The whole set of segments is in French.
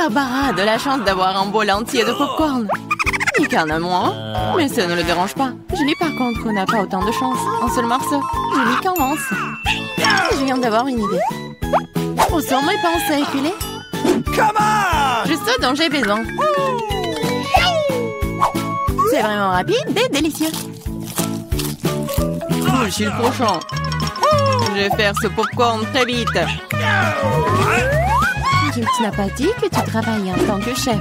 Barbara a de la chance d'avoir un bol entier de popcorn. Nick en a moins, mais ça ne le dérange pas. Julie, par contre, n'a pas autant de chance. Un seul morceau. Julie commence. Je viens d'avoir une idée. Où sont mes pinces à épiler? Juste ce dont j'ai besoin. C'est vraiment rapide et délicieux. Je suis le prochain. Je vais faire ce popcorn très vite. Tu n'as pas dit que tu travaillais en tant que chef.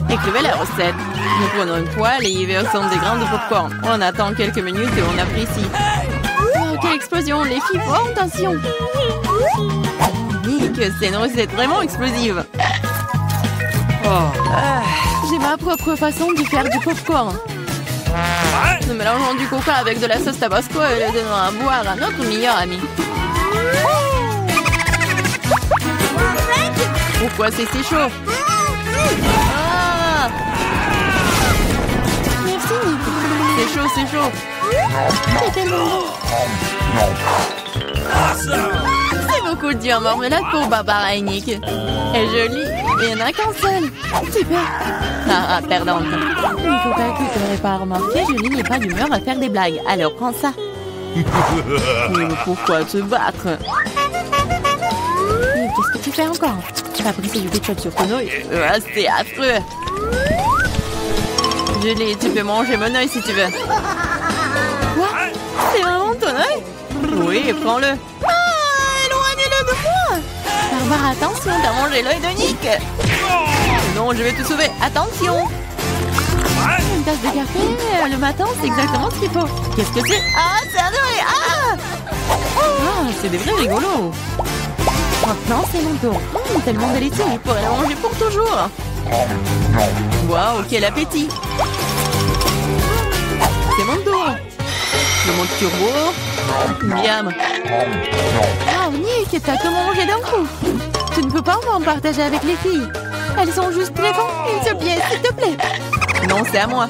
Écrivez la recette. Nous prenons une poêle et y versons des grains de popcorn. On attend quelques minutes et on apprécie. Oh, quelle explosion! Les filles, font attention! Nick, c'est une recette vraiment explosive. J'ai ma propre façon de faire du popcorn. Nous mélangeons du coca avec de la sauce tabasco et le donnons à boire à notre meilleur ami. Pourquoi c'est si chaud? Ah! Merci, Nick. C'est chaud, c'est chaud. C'est tellement bon. C'est beaucoup dur en marmelade pour Barbara et Nick. Elle est jolie. Il n'y en a qu'un seul. Super. Ah, perdante. Nico, que tu n'aurais pas remarqué, Julie n'est pas d'humeur à faire des blagues. Alors prends ça. Mais pourquoi te battre? Qu'est-ce que tu fais encore? Tu vas briser du ketchup sur ton œil. C'est affreux. Julie, tu peux manger mon œil si tu veux. Quoi? C'est vraiment ton œil? Oui, prends-le. Ah, éloignez-le de moi. Barbara, attention, t'as mangé l'œil de Nick. Non, je vais te sauver. Attention. Une tasse de café le matin, c'est exactement ce qu'il faut. Qu'est-ce que c'est? Ah, c'est adoré. Ah, c'est des vrais rigolos. Maintenant, c'est mon tour. Tellement délicieux, je pourrais la manger pour toujours. Waouh, quel appétit. C'est mon tour. Je monte turbo. Miam. Oh, Nick, t'as tout mangé d'un coup. Tu ne peux pas m'en partager avec les filles. Elles sont juste très bonnes. Une seule pièce, s'il te plaît. Non, c'est à moi.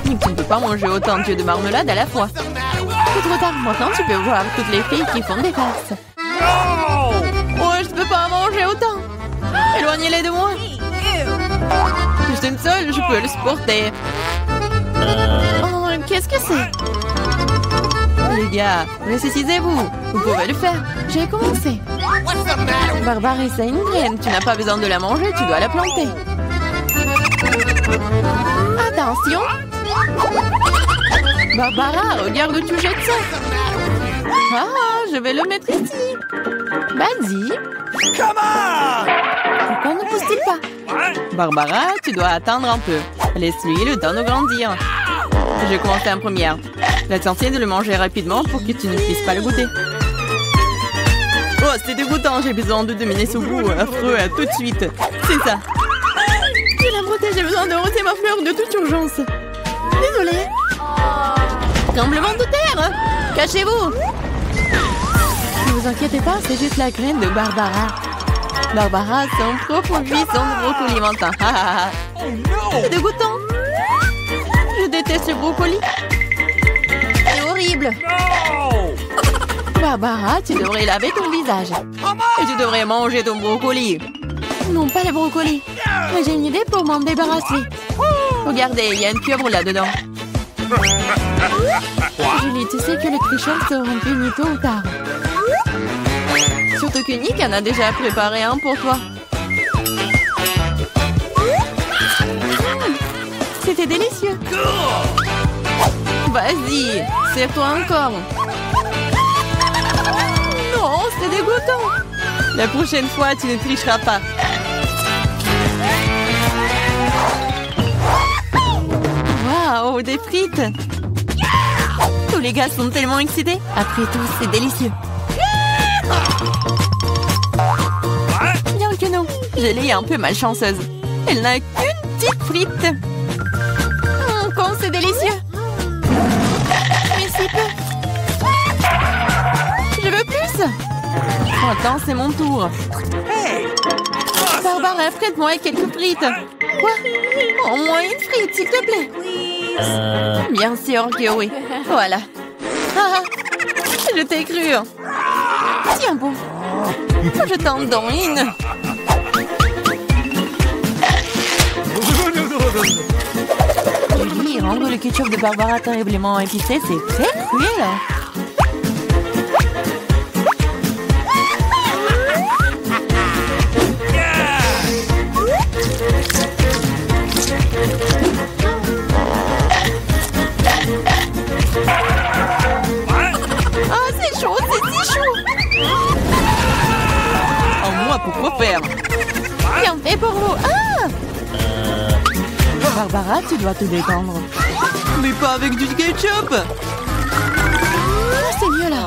Nick, tu ne peux pas manger autant d'yeux de marmelade à la fois. C'est trop tard. Maintenant, tu peux voir toutes les filles qui font des faces. Oh, je ne peux pas manger autant. Éloignez-les de moi. Juste une seule, je peux le supporter. Oh, qu'est-ce que c'est? Les gars, ressuscitez-vous. Vous pouvez le faire. J'ai commencé. Barbara, c'est une graine. Tu n'as pas besoin de la manger, tu dois la planter. Attention. Barbara, regarde où tu jettes ça. Ah, je vais le mettre ici. Vas-y. Pourquoi ne pousse-t-il pas? Barbara, tu dois attendre un peu. Laisse-lui le temps de grandir. Je vais commencer en première. L'essentiel de le manger rapidement pour que tu ne puisses pas le goûter. Oh, c'est dégoûtant. J'ai besoin de dominer ce goût affreux à tout de suite. C'est ça. Je la protège. J'ai besoin de rôter ma fleur de toute urgence. Désolée. Tremblement de terre. Cachez-vous. Ne vous inquiétez pas, c'est juste la graine de Barbara. Barbara, son propre buisson de brocoli mentin. C'est dégoûtant. Je déteste le brocoli. C'est horrible. Barbara, tu devrais laver ton visage. Et tu devrais manger ton brocoli. Non, pas le brocoli. Mais j'ai une idée pour m'en débarrasser. Regardez, il y a une pieuvre là-dedans. Julie, tu sais que les tricheurs seront punis tôt ou tard. Surtout que Nick en a déjà préparé un pour toi. C'était délicieux. Vas-y, serre-toi encore. Non, c'est dégoûtant. La prochaine fois, tu ne tricheras pas. Waouh, des frites. Tous les gars sont tellement excités. Après tout, c'est délicieux. Bien que non, Julie est un peu malchanceuse. Elle n'a qu'une petite frite. Quand c'est délicieux. Mais si peu. Je veux plus. Attends, c'est mon tour. Barbara, prête-moi quelques frites. Quoi? Au moins une frite, s'il te plaît. Bien sûr que oui. Voilà. Ah, je t'ai cru. Tiens bon. Je t'en donne une. Oui, rendre le ketchup de Barbara terriblement épicé, c'est très cruel. Ah, c'est chaud, c'est si chaud. Oh, moi, pourquoi faire? Bien fait pour vous. Ah! Barbara, tu dois te détendre. Mais pas avec du ketchup. Ah, c'est mieux là.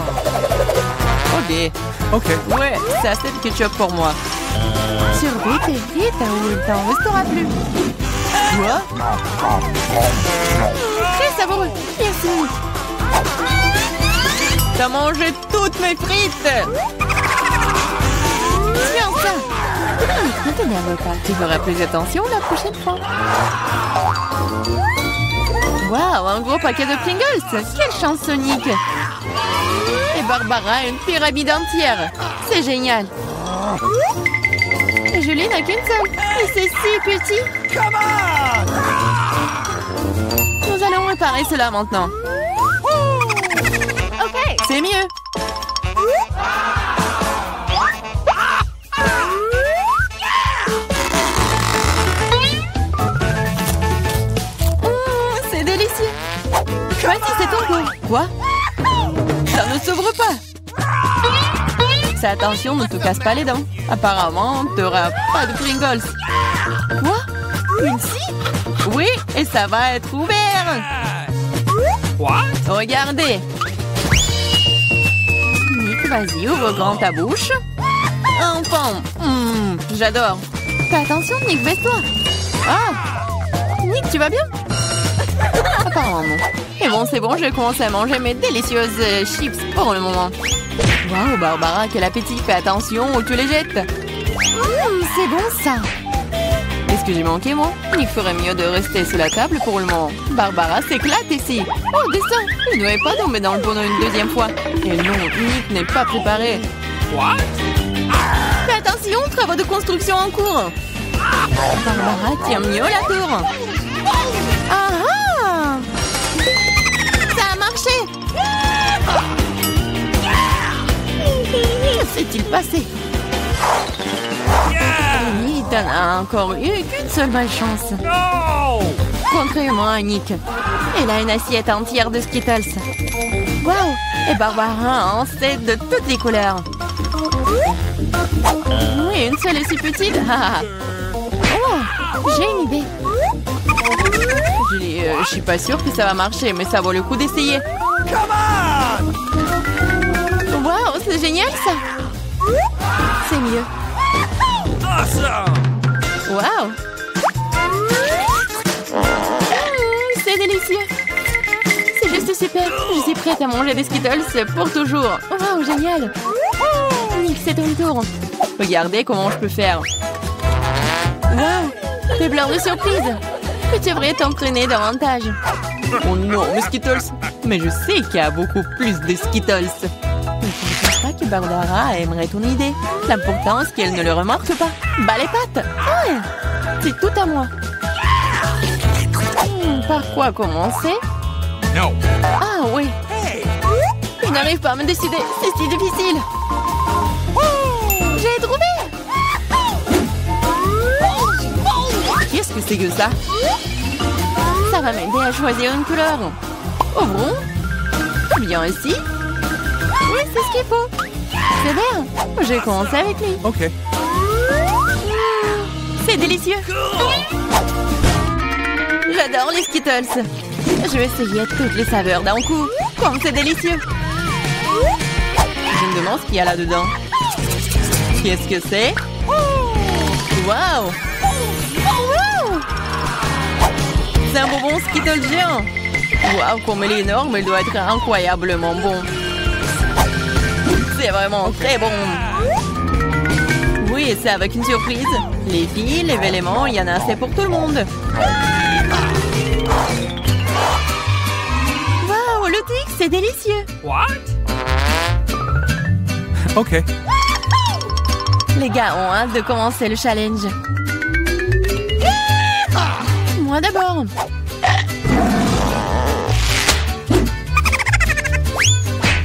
Ok. Ouais, ça c'est du ketchup pour moi. Surveille tes frites ou il t'en restera plus. Quoi? Très savoureux. Merci. T'as mangé toutes mes frites. Tiens ça. Ne t'énerve pas. Tu feras plus attention la prochaine fois. Waouh, un gros paquet de Pringles. Quelle chance, Sonic. Et Barbara, une pyramide entière. C'est génial. Et Julie n'a qu'une seule. Et c'est si petit. Nous allons réparer cela maintenant. Ok, c'est mieux. C'est délicieux. Voici, c'est ton tour. Quoi? Ça ne s'ouvre pas. Fais attention, ne te casse pas les dents. Apparemment, tu n'auras pas de Pringles. Quoi? Une scie? Oui, et ça va être ouvert. Quoi? Regardez. Nick, vas-y, ouvre grand ta bouche. Enfin, j'adore. Fais attention, Nick, baisse-toi. Ah, Nick, tu vas bien? Apparemment non. Et bon, c'est bon, je vais commencer à manger mes délicieuses chips pour le moment. Waouh, Barbara, quel appétit. Fais attention ou tu les jettes. C'est bon ça. Qu'est-ce que j'ai manqué, moi? Il ferait mieux de rester sous la table pour le moment. Barbara s'éclate ici. Oh, destin. Il ne devait pas tomber dans le bonneau une deuxième fois. Et non, Nick n'est pas préparé. What? Fais attention, travaux de construction en cours. Barbara tient mieux la tour. Ah ah! Ça a marché. Que s'est-il passé? Oui, t'en as encore eu qu'une seule malchance. No! Contrairement à Nick. Elle a une assiette entière de Skittles. Waouh! Et Barbara en sait de toutes les couleurs. Oui, une seule est si petite. Oh, j'ai une idée. Je suis pas sûre que ça va marcher, mais ça vaut le coup d'essayer. Waouh, c'est génial ça. C'est mieux. Awesome! Waouh! C'est délicieux! C'est juste super! Je suis prête à manger des Skittles pour toujours! Waouh, génial! Nick, c'est ton tour! Regardez comment je peux faire! Waouh! Des plein de surprises! Tu devrais t'entraîner davantage! Oh non, mes Skittles! Mais je sais qu'il y a beaucoup plus de Skittles! Je ne pense pas que Barbara aimerait ton idée. L'important, c'est qu'elle ne le remarque pas. Bas les pattes! Ah, c'est tout à moi! Par quoi commencer? Non! Ah oui! Je n'arrive pas à me décider, c'est si difficile! J'ai trouvé! Qu'est-ce que c'est que ça? Ça va m'aider à choisir une couleur. Ouvrons. Bien ici. Oui, c'est ce qu'il faut. C'est bien. Je vais commencer avec lui. Ok. C'est délicieux. J'adore les Skittles. Je vais essayer toutes les saveurs d'un coup. Comme c'est délicieux. Je me demande ce qu'il y a là-dedans. Qu'est-ce que c'est? Waouh! C'est un bonbon Skittles géant. Waouh, comme il est énorme, il doit être incroyablement bon. C'est vraiment très bon. Oui, c'est avec une surprise. Les filles, les éléments, il y en a assez pour tout le monde. Waouh, le Twix, c'est délicieux. What? Ok. Les gars ont hâte de commencer le challenge. Moi d'abord.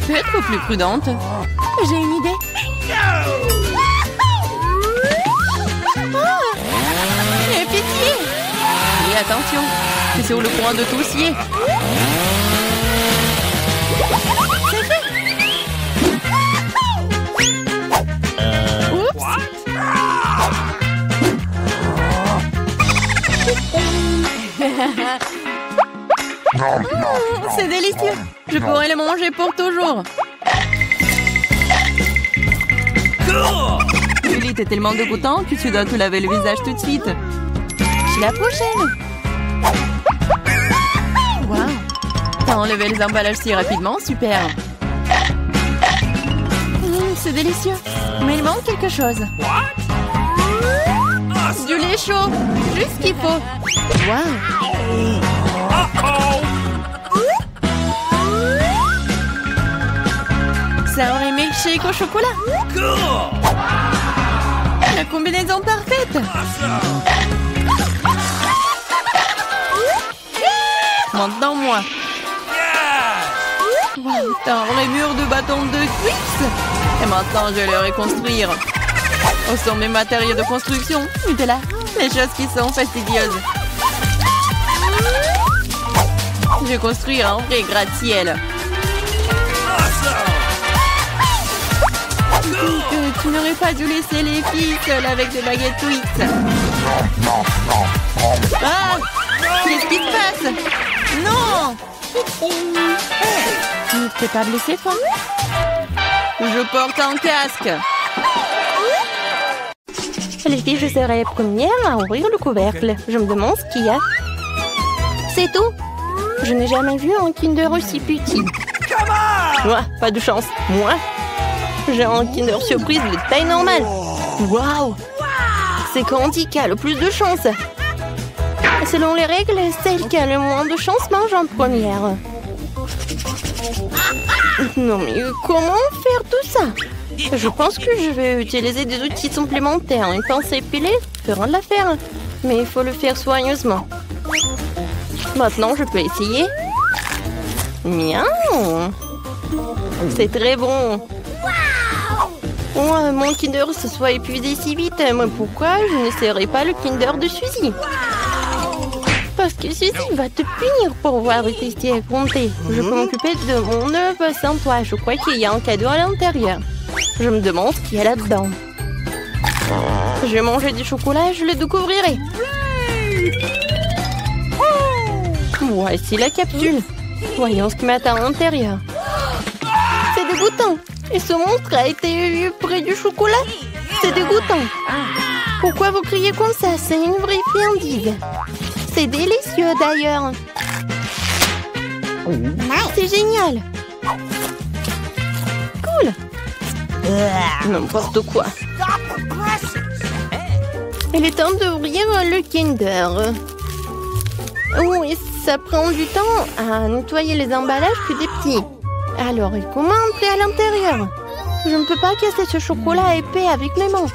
peux être plus prudente. J'ai une idée. Oh, pitié! Et attention, c'est sur le point de tousser. C'est fait. Oups! C'est délicieux. Je pourrais le manger pour toujours. Julie, t'es tellement dégoûtant que tu dois te laver le visage tout de suite. Je la prochaine. Wow. T'as enlevé les emballages si rapidement, super. C'est délicieux. Mais il manque quelque chose. Du lait chaud, juste ce qu'il faut. Wow. C'est un milkshake au chocolat. La combinaison parfaite. Maintenant, moi. Wow, t'as les murs de bâtons de Twix. Et maintenant, je vais le reconstruire. Où sont mes matériaux de construction? Nutella, les choses qui sont fastidieuses. Je vais construire un vrai gratte-ciel. Tu n'aurais pas dû laisser les filles seules avec des baguettes Twix. Ah! Qu'est-ce qui se passe? Non! T'es pas blessé, toi? Je porte un casque. Les filles, je serai les premières à ouvrir le couvercle. Je me demande ce qu'il y a. C'est tout. Je n'ai jamais vu un Kinder aussi petit. Moi, pas de chance. Moi, j'ai un Kinder surprise de taille normale. Waouh! C'est Candy qui a le plus de chance. Selon les règles, celle qui a le moins de chance mange en première. Non mais comment faire tout ça? Je pense que je vais utiliser des outils supplémentaires. Une pince épilée fera l'affaire. Mais il faut le faire soigneusement. Maintenant, je peux essayer. Miaou! C'est très bon. Oh, mon Kinder se soit épuisé si vite. Mais pourquoi je n'essaierai pas le Kinder de Suzy? Parce que Suzy va te punir pour avoir été effronté. Je peux m'occuper de mon œuvre sans toi. Je crois qu'il y a un cadeau à l'intérieur. Je me demande ce qu'il y a là-dedans. Je vais manger du chocolat et je le découvrirai. Voici la capsule. Voyons ce qui m'attend à l'intérieur. C'est dégoûtant. Et ce monstre a été eu près du chocolat. C'est dégoûtant. Pourquoi vous criez comme ça? C'est une vraie friandise. C'est délicieux d'ailleurs. C'est génial. Cool. N'importe quoi. Il est temps d'ouvrir le Kinder. Oui, ça prend du temps à nettoyer les emballages plus des petits. Alors, comment entrer à l'intérieur? Je ne peux pas casser ce chocolat épais avec mes mains.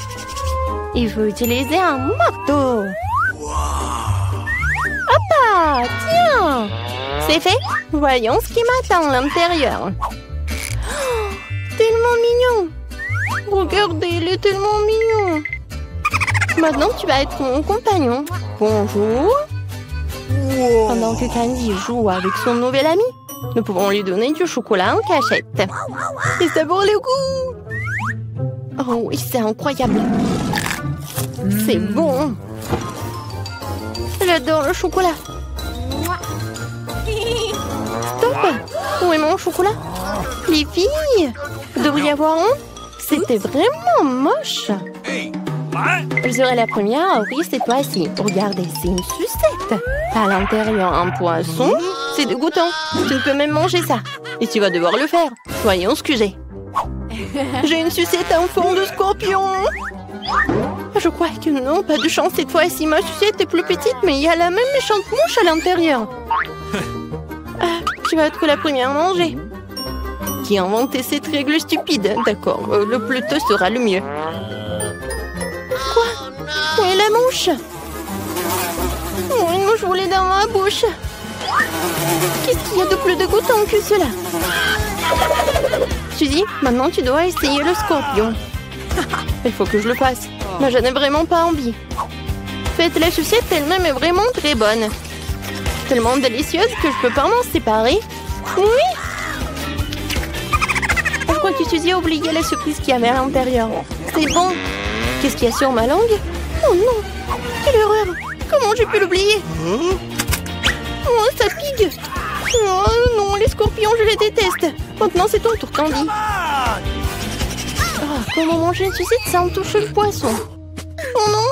Il faut utiliser un marteau. Hop! Tiens! C'est fait? Voyons ce qui m'attend à l'intérieur. Oh, tellement mignon! Regardez, il est tellement mignon! Maintenant, tu vas être mon compagnon. Bonjour! Pendant que Candy joue avec son nouvel ami, nous pouvons lui donner du chocolat en cachette. Et ça vaut le coup! Oh oui, c'est incroyable! C'est bon! J'adore le chocolat! Stop! Où est mon chocolat? Les filles! Vous devriez avoir honte! C'était vraiment moche! Je serai la première à ouvrir cette fois-ci. Regardez, c'est une sucette! À l'intérieur, un poisson. C'est dégoûtant. Tu ne peux même manger ça. Et tu vas devoir le faire. Voyons ce que j'ai. J'ai une sucette en fond de scorpion. Je crois que non, pas de chance cette fois-ci. Ma sucette est plus petite, mais il y a la même méchante mouche à l'intérieur. Tu vas être la première à manger. Qui a inventé cette règle stupide? D'accord, le plus tôt sera le mieux. Quoi? Où est la mouche? Oh, une mouche volée dans ma bouche. Qu'est-ce qu'il y a de plus dégoûtant que cela? Suzy, maintenant tu dois essayer le scorpion. Il faut que je le fasse. Mais je n'ai vraiment pas envie. La sucette elle-même est vraiment très bonne. Tellement délicieuse que je peux pas m'en séparer. Oui. Je crois que Suzy a oublié la surprise qu'il y avait à l'intérieur. C'est bon. Qu'est-ce qu'il y a sur ma langue? Oh non. Quelle erreur. Comment j'ai pu l'oublier? Oh, ça pique. Oh non, les scorpions, je les déteste. Maintenant, c'est ton tour, Candy. Oh, comment manger une sucette sans toucher le poisson? Oh non.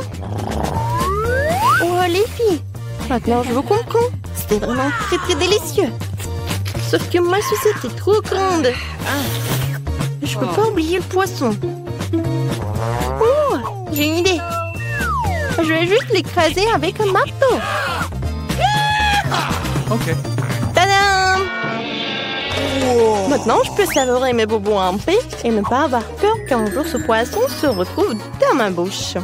Oh, les filles. Maintenant, je vous comprends. C'était vraiment très très délicieux. Sauf que ma sucette est trop grande. Je peux pas oublier le poisson. Oh, j'ai une idée. Je vais juste l'écraser avec un marteau. Ok. Tadam! Maintenant, je peux savourer mes bobos en paix et ne pas avoir peur qu'un jour ce poisson se retrouve dans ma bouche.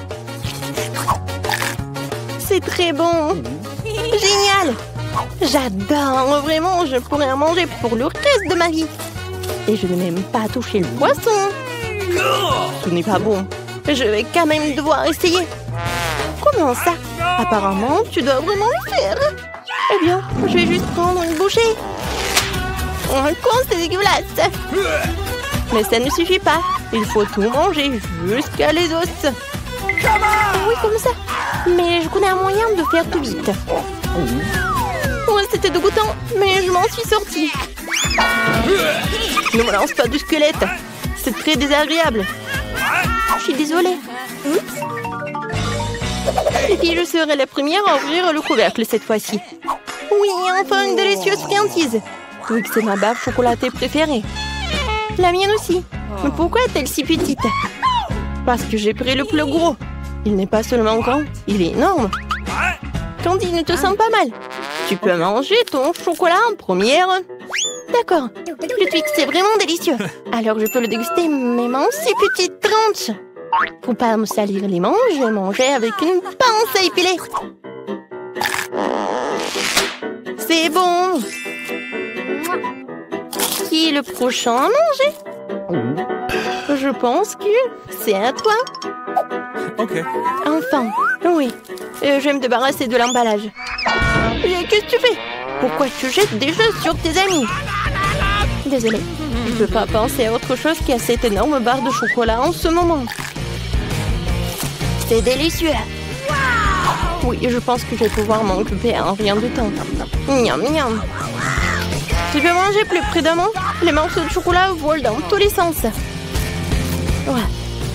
C'est très bon. Génial! J'adore. Vraiment, je pourrais en manger pour le reste de ma vie. Et je ne vais même pas toucher le poisson. Ce n'est pas bon. Je vais quand même devoir essayer. Comment ça? Apparemment, tu dois vraiment le faire. Eh bien, je vais juste prendre une bouchée. Oh, quoi, c'est dégueulasse. Mais ça ne suffit pas. Il faut tout manger jusqu'à les os. Oui, comme ça. Mais je connais un moyen de faire tout vite. Oh, c'était dégoûtant, mais je m'en suis sortie. Ne me lance pas du squelette. C'est très désagréable. Je suis désolée. Et puis je serai la première à ouvrir le couvercle cette fois-ci. Oui, enfin une délicieuse friandise. Oui, c'est ma baffe chocolatée préférée. La mienne aussi. Mais pourquoi est-elle si petite? Parce que j'ai pris le plus gros. Il n'est pas seulement grand, il est énorme. Candy, ne te sens pas mal. Tu peux manger ton chocolat en première. D'accord. Le Twix, c'est vraiment délicieux. Alors je peux le déguster même en si petite tranche. Pour pas me salir les manches, je vais manger avec une pince à épiler. C'est bon. Qui est le prochain à manger? Je pense que c'est à toi. Ok. Enfin, oui. Je vais me débarrasser de l'emballage. Qu'est-ce que tu fais? Pourquoi tu jettes des choses sur tes amis? Désolée, je ne peux pas penser à autre chose qu'à cette énorme barre de chocolat en ce moment. C'est délicieux. Oui, je pense que je vais pouvoir m'en occuper en rien de temps. Miam, miam. Tu peux manger plus prudemment? Les morceaux de chocolat volent dans tous les sens. Ouais,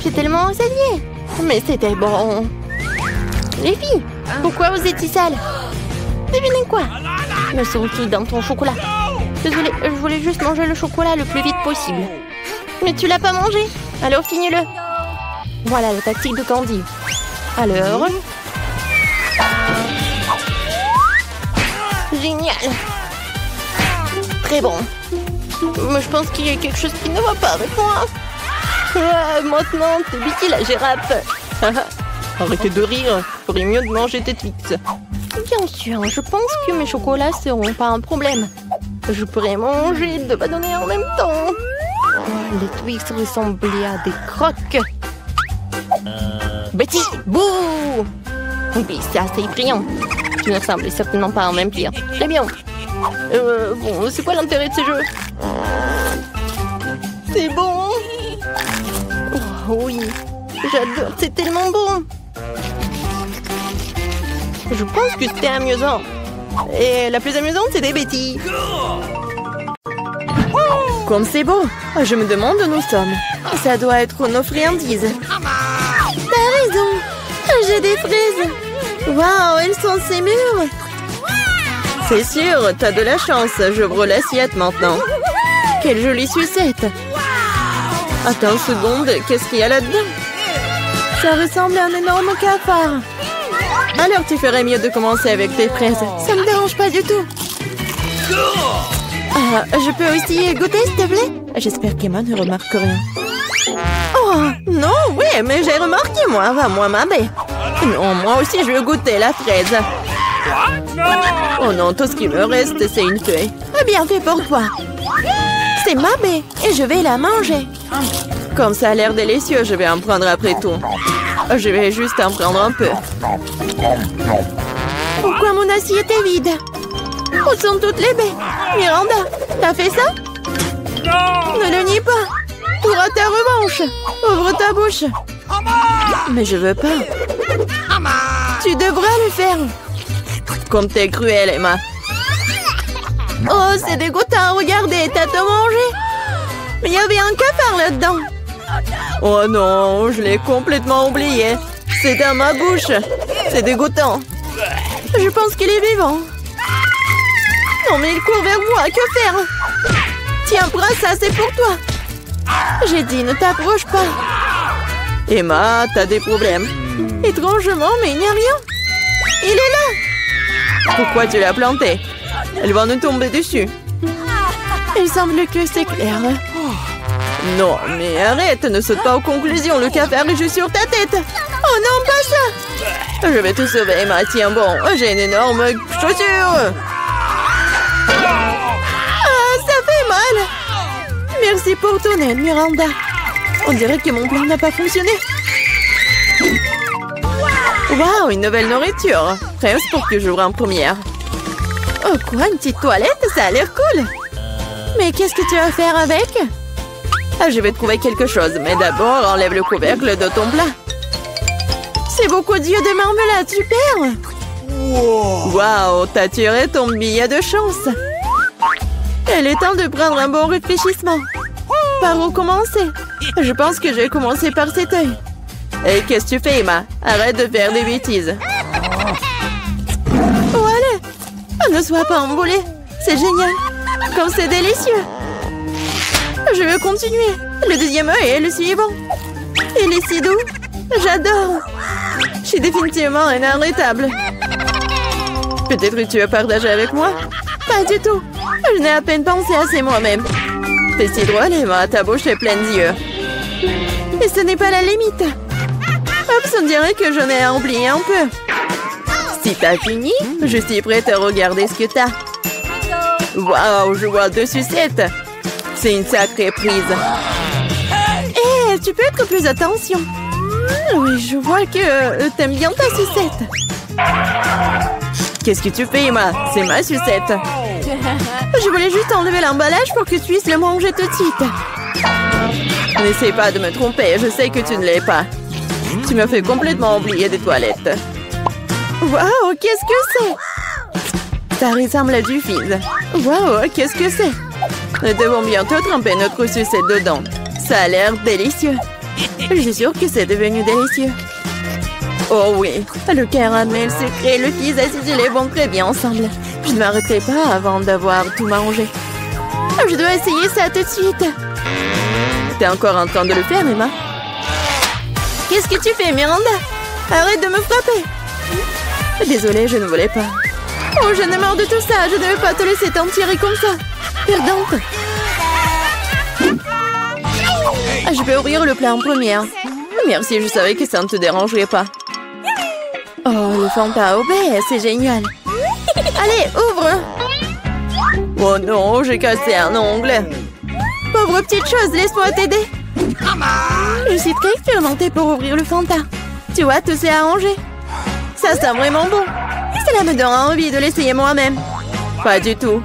j'ai tellement enseigné. Mais c'était bon. Les filles, pourquoi vous êtes si sales? Devinez quoi? Me sont-ils dans ton chocolat? Désolée, je voulais juste manger le chocolat le plus vite possible. Mais tu l'as pas mangé? Alors finis-le. Voilà la tactique de Candy. Alors... Génial. Très bon. Mais je pense qu'il y a quelque chose qui ne va pas avec moi. Maintenant, t'es Vicky la girafe. Arrêtez de rire. Il ferait mieux de manger tes Twix. Bien sûr, je pense que mes chocolats seront pas un problème. Je pourrais manger deux bâtonnets en même temps. Oh, les Twix ressemblaient à des croques. Betty, bouh! Oui, c'est assez effrayant. Tu ne ressembles certainement pas à un vampire. Très bien. Bon, c'est quoi l'intérêt de ces jeux? C'est bon. Oh, oui, j'adore, c'est tellement bon. Je pense que c'était amusant. Et la plus amusante, c'était Betty. Comme c'est beau. Je me demande où nous sommes. Ça doit être nos friandises. T'as raison. J'ai des fraises. Waouh, elles sont si mûres. C'est sûr, t'as de la chance. J'ouvre l'assiette maintenant. Quelle jolie sucette. Attends une seconde, qu'est-ce qu'il y a là-dedans? Ça ressemble à un énorme cafard. Alors tu ferais mieux de commencer avec tes fraises. Ça me dérange pas du tout. Je peux aussi goûter, s'il te plaît? J'espère qu'Emma ne remarque rien. Oh, non, oui, mais j'ai remarqué, moi. Moi, ma baie. Non, moi aussi, je veux goûter la fraise. Oh non, tout ce qui me reste, c'est une feuille. Bien fait pour toi. C'est ma baie et je vais la manger. Comme ça a l'air délicieux, je vais en prendre après tout. Je vais juste en prendre un peu. Pourquoi mon assiette est vide? Où sont toutes les baies? Miranda, t'as fait ça? Ne le nie pas. Tu auras ta revanche. Ouvre ta bouche. Mais je veux pas. Tu devras le faire. Comme t'es cruelle, Emma. Oh, c'est dégoûtant. Regardez, t'as tout mangé. Mais il y avait un cafard là-dedans. Oh non, je l'ai complètement oublié. C'est dans ma bouche. C'est dégoûtant. Je pense qu'il est vivant. Non, mais il court vers moi. Que faire? Tiens, prends ça, c'est pour toi. J'ai dit, ne t'approche pas. Emma, t'as des problèmes. Étrangement, mais il n'y a rien. Il est là. Pourquoi tu l'as planté? Elle va nous tomber dessus. Il semble que c'est clair. Non, mais arrête, ne saute pas aux conclusions. Le cafard est juste sur ta tête. Oh non, pas ça. Je vais te sauver, Emma. Tiens bon, j'ai une énorme chaussure. Ah, ça fait mal. Merci pour ton aide, Miranda. On dirait que mon plan n'a pas fonctionné. Waouh, une nouvelle nourriture. Presque pour que j'ouvre en première. Oh quoi, une petite toilette? Ça a l'air cool. Mais qu'est-ce que tu vas faire avec? Ah, je vais trouver quelque chose, mais d'abord, enlève le couvercle de ton plat. C'est beaucoup d'yeux de marmelade, super. Waouh, t'as tiré ton billet de chance. Il est temps de prendre un bon réfléchissement. Par où commencer? Je pense que je vais commencer par cet œil. Et qu'est-ce que tu fais, Emma? Arrête de faire des bêtises. Oh, allez. Ne sois pas emboulée. C'est génial. Comme c'est délicieux. Je veux continuer. Le deuxième œil est le suivant. Il est si doux. J'adore. Je suis définitivement inarrêtable. Peut-être que tu veux partager avec moi? Pas du tout. Je n'ai à peine pensé à c'est moi-même. C'est si drôle, Emma. Ta bouche est pleine d'yeux. Et ce n'est pas la limite. Oups, on dirait que j'en ai oublié un peu. Si t'as fini, je suis prête à regarder ce que t'as. Waouh, je vois 2 sucettes. C'est une sacrée prise. Hé, tu peux être plus attention. Oui, je vois que t'aimes bien ta sucette. Qu'est-ce que tu fais, Emma? C'est ma sucette. Je voulais juste enlever l'emballage pour que tu puisses le manger tout de suite. N'essaie pas de me tromper, je sais que tu ne l'es pas. Tu me fais complètement oublier des toilettes. Waouh, qu'est-ce que c'est? Ça ressemble à du fizz. Waouh, qu'est-ce que c'est? Nous devons bientôt tremper notre sucette dedans. Ça a l'air délicieux. Je suis sûre que c'est devenu délicieux. Oh oui, le caramel sucré et le fizz acidulé vont très bien ensemble. Je ne m'arrêterai pas avant d'avoir tout mangé. Je dois essayer ça tout de suite. T'es encore en train de le faire, Emma? Qu'est-ce que tu fais, Miranda? Arrête de me frapper. Désolée, je ne voulais pas. Oh, j'en ai marre de tout ça. Je ne veux pas te laisser t'en tirer comme ça. Perdante. Je vais ouvrir le plat en première. Merci, je savais que ça ne te dérangerait pas. Oh, le Fanta au baie, c'est génial. Allez, ouvre. Oh non, j'ai cassé un ongle. Pauvre petite chose, laisse-moi t'aider. Je suis très expérimentée pour ouvrir le Fanta. Tu vois, tout s'est arrangé. Ça sent vraiment bon. Cela me donne envie de l'essayer moi-même. Pas du tout.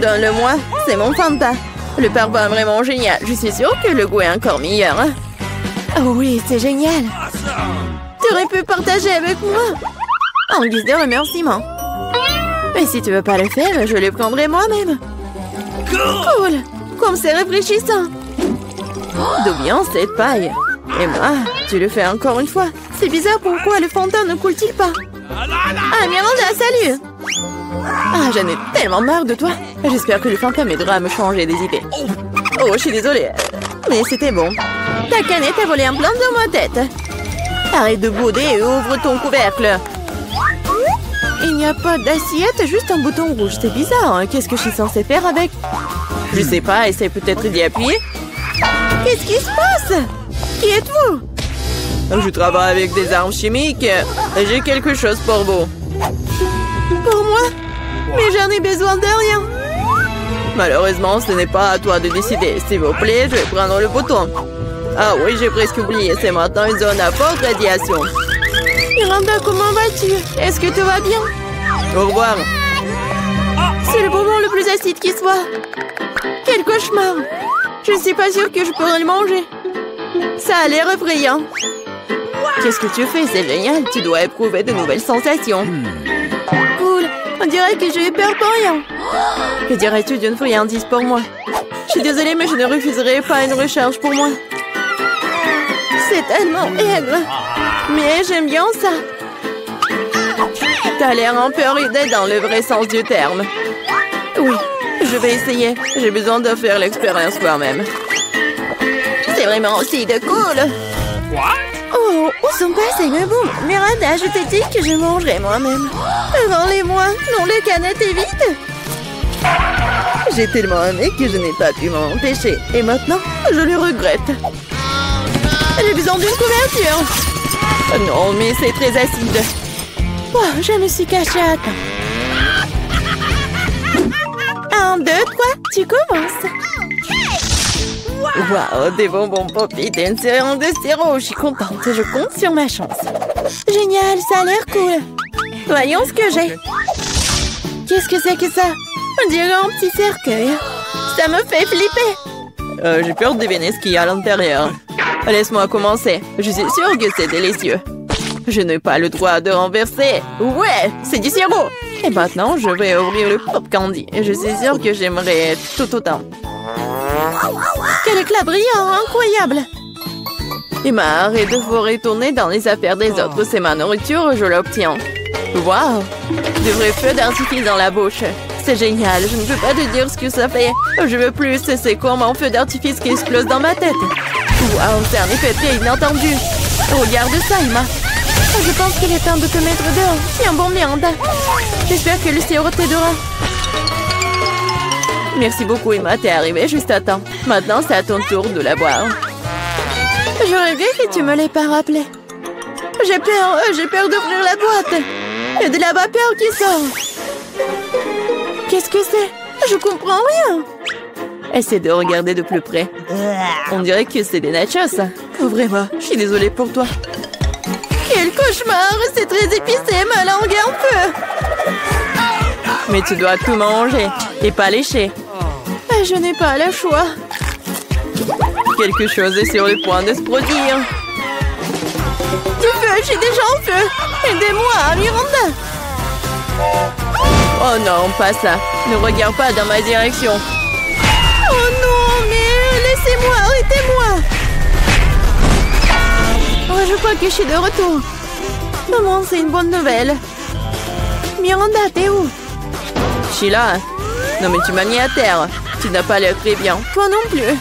Donne-le-moi, c'est mon Fanta. Le parfum est vraiment génial. Je suis sûre que le goût est encore meilleur. Oh oui, c'est génial. Tu aurais pu partager avec moi. En guise de remerciement. Mais si tu veux pas le faire, je le prendrai moi-même. Cool. Comme c'est rafraîchissant. D'où vient cette paille? Emma, tu le fais encore une fois. C'est bizarre, pourquoi le Fanta ne coule-t-il pas? Ah, Miranda, salut. Ah, j'en ai tellement marre de toi. J'espère que le Fanta m'aidera à me changer des idées. Oh, je suis désolée. Mais c'était bon. Ta canette a volé un plan dans ma tête. Arrête de bouder et ouvre ton couvercle. Il n'y a pas d'assiette, juste un bouton rouge. C'est bizarre, hein? Qu'est-ce que je suis censée faire avec? Je sais pas, essaie peut-être d'y appuyer. Qu'est-ce qui se passe? Qui êtes-vous? Je travaille avec des armes chimiques. J'ai quelque chose pour vous. Pour moi? Mais j'en ai besoin de rien. Malheureusement, ce n'est pas à toi de décider. S'il vous plaît, je vais prendre le bouton. Ah oui, j'ai presque oublié. C'est maintenant une zone à forte radiation. Miranda, comment vas-tu? Est-ce que tout va bien? Au revoir. C'est le bonbon le plus acide qui soit. Quel cauchemar. Je ne suis pas sûre que je pourrais le manger. Ça a l'air effrayant. Qu'est-ce que tu fais? C'est génial. Tu dois éprouver de nouvelles sensations. Cool. On dirait que j'ai eu peur pour rien. Que dirais-tu d'une friandise pour moi? Je suis désolée, mais je ne refuserai pas une recharge pour moi. C'est tellement aigre. Mais j'aime bien ça. T'as l'air un peu ridée dans le vrai sens du terme. Oui, je vais essayer. J'ai besoin de faire l'expérience moi-même. C'est vraiment aussi de cool. Oh, où sont passés mes bons? Miranda, je t'ai dit que je mangerais moi-même. Rends-les-moi. Non, le canette est vide. J'ai tellement aimé que je n'ai pas pu m'en empêcher. Et maintenant, je le regrette. J'ai besoin d'une couverture. Non, mais c'est très acide. Oh, je me suis cachée à temps. 1, 2, 3, tu commences. Waouh, des bonbons Poppy, t'es une série de sirop. Je suis contente, je compte sur ma chance. Génial, ça a l'air cool. Voyons ce que j'ai. Qu'est-ce que c'est que ça? On dirait un petit cercueil. Ça me fait flipper. J'ai peur de deviner ce qu'il y a à l'intérieur. Laisse-moi commencer. Je suis sûre que c'est délicieux. Je n'ai pas le droit de renverser. Ouais, c'est du sirop. Et maintenant, je vais ouvrir le pop candy. Et je suis sûre que j'aimerais tout autant. Quel éclat brillant, incroyable. Emma, arrête de vous retourner dans les affaires des autres. C'est ma nourriture, je l'obtiens. Waouh, de vrais feux d'artifice dans la bouche. C'est génial, je ne peux pas te dire ce que ça fait. Je veux plus, c'est comme un feu d'artifice qui explose dans ma tête. Waouh, c'est un effet très inattendu. Regarde ça, Emma. Je pense qu'il est temps de te mettre dehors. Tiens bon, Miranda. J'espère que le sirop t'aidera. Merci beaucoup, Emma. T'es arrivée juste à temps. Maintenant, c'est à ton tour de la boire. J'aurais vu que tu me l'aies pas rappelé. J'ai peur d'ouvrir la boîte. Il y a de la vapeur qui sort. Qu'est-ce que c'est? Je comprends rien. Essaie de regarder de plus près. On dirait que c'est des nachos. Ouvrez-moi, je suis désolée pour toi. Quel cauchemar! C'est très épicé, ma langue est en feu. Mais tu dois tout manger et pas lécher. Je n'ai pas le choix. Quelque chose est sur le point de se produire. Du feu, je suis déjà en feu. Aidez-moi, Miranda. Oh non, pas ça. Ne regarde pas dans ma direction. Oh non, mais laissez-moi, arrêtez-moi. Oh, je crois que je suis de retour. Maman, c'est une bonne nouvelle. Miranda, t'es où? Je suis là. Non mais tu m'as mis à terre. Tu n'as pas l'air très bien. Toi non plus.